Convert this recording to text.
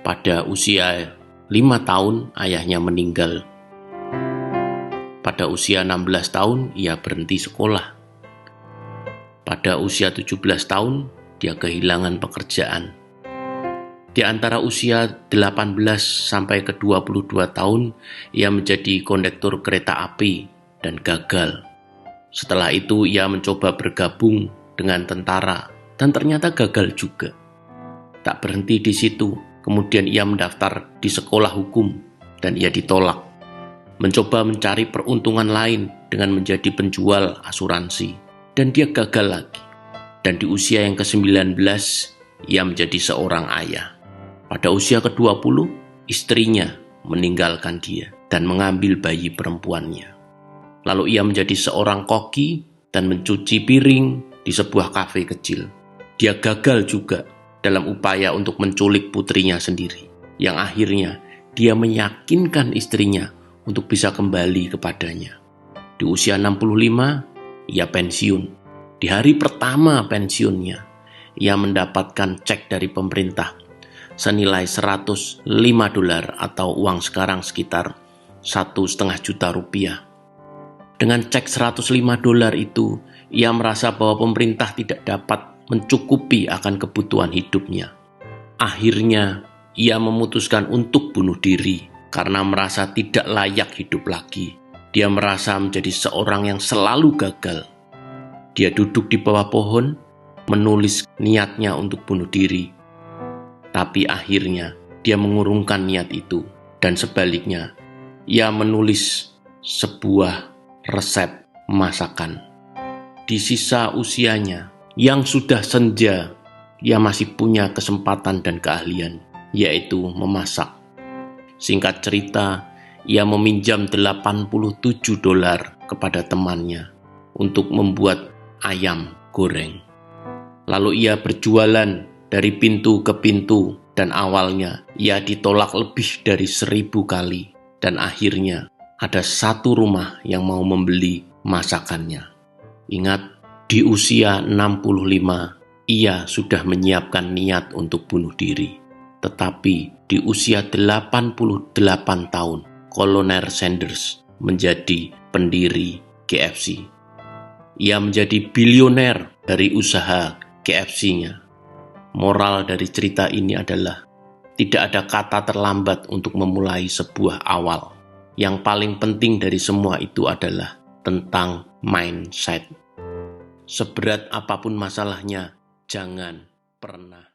Pada usia 5 tahun ayahnya meninggal. Pada usia 16 tahun ia berhenti sekolah. Pada usia 17 tahun dia kehilangan pekerjaan. Di antara usia 18 sampai ke 22 tahun ia menjadi kondektur kereta api dan gagal. Setelah itu ia mencoba bergabung dengan tentara dan ternyata gagal juga. Tak berhenti di situ, kemudian ia mendaftar di sekolah hukum dan ia ditolak. Mencoba mencari peruntungan lain dengan menjadi penjual asuransi dan dia gagal lagi. Dan di usia yang ke-19 ia menjadi seorang ayah. Pada usia ke-20 istrinya meninggalkan dia dan mengambil bayi perempuannya. Lalu ia menjadi seorang koki dan mencuci piring di sebuah kafe kecil. Dia gagal juga dalam upaya untuk menculik putrinya sendiri, yang akhirnya dia meyakinkan istrinya untuk bisa kembali kepadanya. Di usia 65, ia pensiun. Di hari pertama pensiunnya, ia mendapatkan cek dari pemerintah senilai $105 atau uang sekarang sekitar $1,5 juta. Dengan cek $105 itu, ia merasa bahwa pemerintah tidak dapat mencukupi akan kebutuhan hidupnya. Akhirnya, ia memutuskan untuk bunuh diri karena merasa tidak layak hidup lagi. Dia merasa menjadi seorang yang selalu gagal. Dia duduk di bawah pohon, menulis niatnya untuk bunuh diri. Tapi akhirnya, dia mengurungkan niat itu. Dan sebaliknya, ia menulis sebuah resep masakan. Di sisa usianya, yang sudah senja, ia masih punya kesempatan dan keahlian, yaitu memasak. Singkat cerita, ia meminjam $87 kepada temannya untuk membuat ayam goreng. Lalu ia berjualan dari pintu ke pintu dan awalnya ia ditolak lebih dari 1000 kali dan akhirnya ada satu rumah yang mau membeli masakannya. Ingat, di usia 65 ia sudah menyiapkan niat untuk bunuh diri. Tetapi di usia 88 tahun, Kolonel Sanders menjadi pendiri KFC. Ia menjadi bilioner dari usaha KFC-nya. Moral dari cerita ini adalah tidak ada kata terlambat untuk memulai sebuah awal. Yang paling penting dari semua itu adalah tentang mindset. Seberat apapun masalahnya, jangan pernah